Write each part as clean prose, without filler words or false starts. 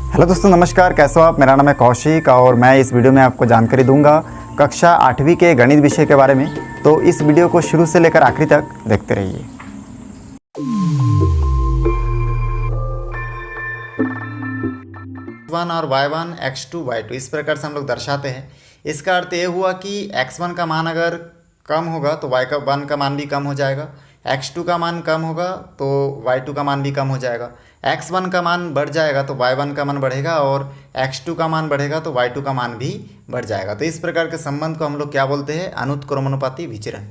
Hello दोस्तों, नमस्कार। कैसे हो आप? मेरा नाम है कौशिक और मैं इस वीडियो में आपको जानकारी दूंगा कक्षा 8वीं के गणित विषय के बारे में। तो इस वीडियो को शुरू से लेकर आखिरी तक देखते रहिए। x1 और y1 x2 y2 इस प्रकार से हम लोग दर्शाते हैं। इसका अर्थ ये हुआ कि x1 का मान अगर कम होगा तो y1 का मान भी कम हो जाएगा, x2 का मान कम होगा तो y2 का मान भी कम हो जाएगा, x1 का मान बढ़ जाएगा तो y1 का मान बढ़ेगा और x2 का मान बढ़ेगा तो y2 का मान भी बढ़ जाएगा। तो इस प्रकार के संबंध को हम लोग क्या बोलते हैं? अनुत्क्रमणुपाती विचरण।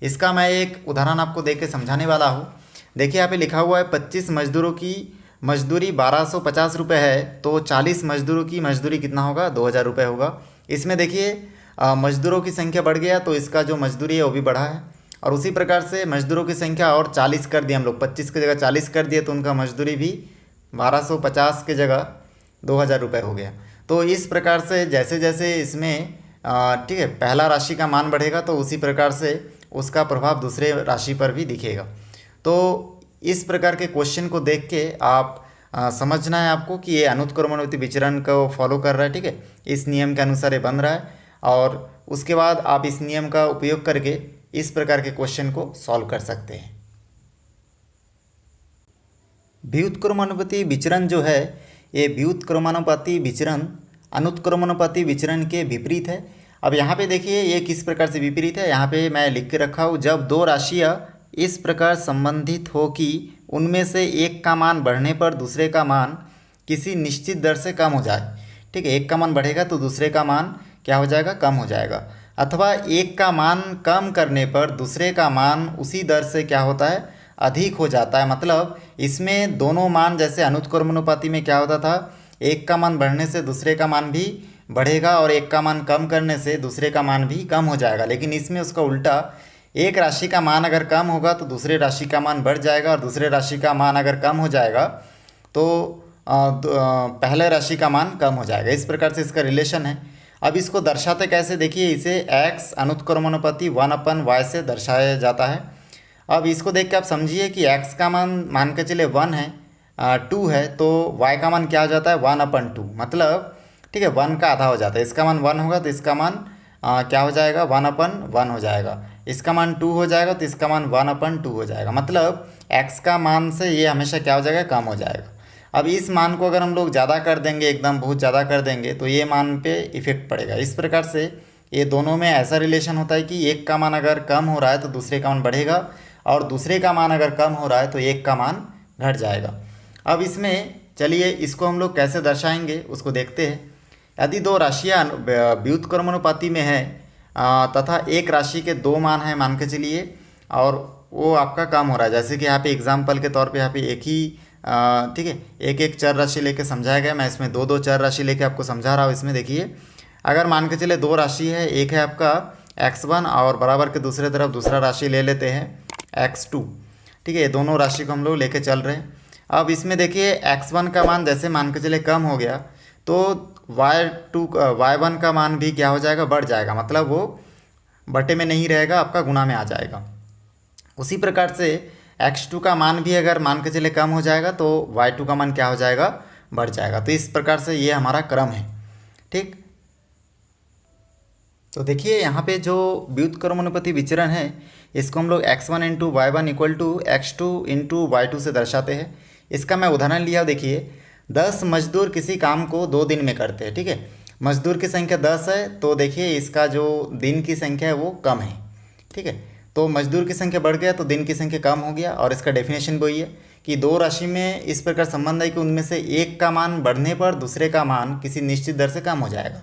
इसका मैं एक उदाहरण आपको दे के समझाने वाला हूँ। देखिए यहाँ पे लिखा हुआ है 25 मजदूरों की मजदूरी 1250 रुपये है, तो 40 मजदूरों की मजदूरी कितना होगा? 2000 रुपये होगा। इसमें देखिए मजदूरों की संख्या बढ़ गया तो इसका जो मजदूरी है वो भी बढ़ा है, और उसी प्रकार से मजदूरों की संख्या और 40 कर दिए हम लोग, 25 की जगह 40 कर दिए तो उनका मजदूरी भी 1250 की जगह 2000 रुपये हो गया। तो इस प्रकार से जैसे जैसे इसमें ठीक है पहला राशि का मान बढ़ेगा तो उसी प्रकार से उसका प्रभाव दूसरे राशि पर भी दिखेगा। तो इस प्रकार के क्वेश्चन को देख के आप समझना है आपको कि ये अनुत्क्रमणित विचरण को फॉलो कर रहा है। ठीक है, इस नियम के अनुसार ये बन रहा है और उसके बाद आप इस नियम का उपयोग करके इस प्रकार के क्वेश्चन को सॉल्व कर सकते हैं। व्युत्क्रमानुपाती विचरण जो है ये व्युत्क्रमानुपाती विचरण अनुत्क्रमणुपाती विचरण के विपरीत है। अब यहाँ पे देखिए ये किस प्रकार से विपरीत है, यहाँ पे मैं लिख के रखा हूँ। जब दो राशियाँ इस प्रकार संबंधित हो कि उनमें से एक का मान बढ़ने पर दूसरे का मान किसी निश्चित दर से कम हो जाए। ठीक है, एक का मान बढ़ेगा तो दूसरे का मान क्या हो जाएगा? कम हो जाएगा। अथवा एक का मान कम करने पर दूसरे का मान उसी दर से क्या होता है? अधिक हो जाता है। मतलब इसमें दोनों मान जैसे अनुत्क्रमणुपाती में क्या होता था, एक का मान बढ़ने से दूसरे का मान भी बढ़ेगा और एक का मान कम करने से दूसरे का मान भी कम हो जाएगा। लेकिन इसमें उसका उल्टा, एक राशि का मान अगर कम होगा तो दूसरे राशि का मान बढ़ जाएगा और दूसरे राशि का मान अगर कम हो जाएगा तो पहले राशि का मान कम हो जाएगा। इस प्रकार से इसका रिलेशन है। अब इसको दर्शाते कैसे? देखिए इसे x अनुत्क्रमणुपाती 1/y से दर्शाया जाता है। अब इसको देख के आप समझिए कि x का मान के चले 1 है, 2 है, तो y का मान क्या हो जाता है? 1/2। मतलब ठीक है 1 का आधा हो जाता है। इसका मान 1 होगा तो इसका मान क्या हो जाएगा? 1/1 हो जाएगा। इसका मान 2 हो जाएगा तो इसका मान 1/2 हो जाएगा। मतलब x का मान से ये हमेशा क्या हो जाएगा? कम हो जाएगा। अब इस मान को अगर हम लोग ज़्यादा कर देंगे, एकदम बहुत ज़्यादा कर देंगे तो ये मान पे इफेक्ट पड़ेगा। इस प्रकार से ये दोनों में ऐसा रिलेशन होता है कि एक का मान अगर कम हो रहा है तो दूसरे का मान बढ़ेगा और दूसरे का मान अगर कम हो रहा है तो एक का मान घट जाएगा। अब इसमें चलिए इसको हम लोग कैसे दर्शाएंगे उसको देखते हैं। यदि दो राशियाँ व्युत्क्रमणुपाती में है तथा एक राशि के दो मान हैं मान के चलिए, और वो आपका कम हो रहा है, जैसे कि यहाँ पे एग्जाम्पल के तौर पे यहाँ पे एक ही ठीक है एक एक चर राशि लेके समझाया गया। मैं इसमें दो चर राशि लेके आपको समझा रहा हूँ। इसमें देखिए अगर मान के चले दो राशि है, एक है आपका x1 और बराबर के दूसरे तरफ दूसरा राशि ले लेते हैं x2। ठीक है, ये दोनों राशि को हम लोग लेके चल रहे हैं। अब इसमें देखिए x1 का मान जैसे मान के चले कम हो गया तो y1 का मान भी क्या हो जाएगा? बढ़ जाएगा। मतलब वो बटे में नहीं रहेगा, आपका गुणा में आ जाएगा। उसी प्रकार से x2 का मान भी अगर मान के चले कम हो जाएगा तो y2 का मान क्या हो जाएगा? बढ़ जाएगा। तो इस प्रकार से ये हमारा क्रम है। ठीक, तो देखिए यहाँ पे जो व्युत्क्रमणुपाती विचरण है इसको हम लोग x1 × y1 = x2 × y2 से दर्शाते हैं। इसका मैं उदाहरण लिया। देखिए 10 मजदूर किसी काम को 2 दिन में करते हैं। ठीक है, मजदूर की संख्या 10 है तो देखिए इसका जो दिन की संख्या है वो कम है। ठीक है, तो मजदूर की संख्या बढ़ गया तो दिन की संख्या कम हो गया। और इसका डेफिनेशन वही है कि दो राशि में इस प्रकार संबंध है कि उनमें से एक का मान बढ़ने पर दूसरे का मान किसी निश्चित दर से कम हो जाएगा।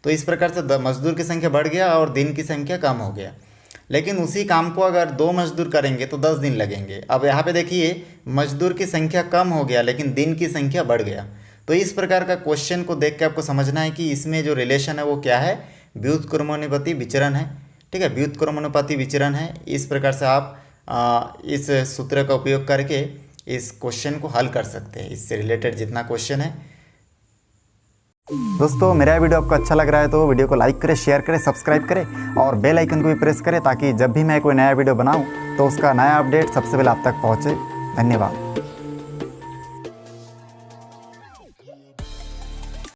तो इस प्रकार से मजदूर की संख्या बढ़ गया और दिन की संख्या कम हो गया। लेकिन उसी काम को अगर 2 मजदूर करेंगे तो 10 दिन लगेंगे। अब यहाँ पे देखिए मजदूर की संख्या कम हो गया लेकिन दिन की संख्या बढ़ गया। तो इस प्रकार का क्वेश्चन को देख के आपको समझना है कि इसमें जो रिलेशन है वो क्या है? व्युत्क्रमणुपाती विचरण है। ठीक है, व्युत्क्रमणुपाती विचरण है। इस प्रकार से आप इस सूत्र का उपयोग करके इस क्वेश्चन को हल कर सकते हैं। इससे रिलेटेड जितना क्वेश्चन है। दोस्तों मेरा वीडियो आपको अच्छा लग रहा है तो वीडियो को लाइक करें, शेयर करें, सब्सक्राइब करें और बेल आइकन को भी प्रेस करें ताकि जब भी मैं कोई नया वीडियो बनाऊं तो उसका नया अपडेट सबसे पहले आप तक पहुंचे। धन्यवाद।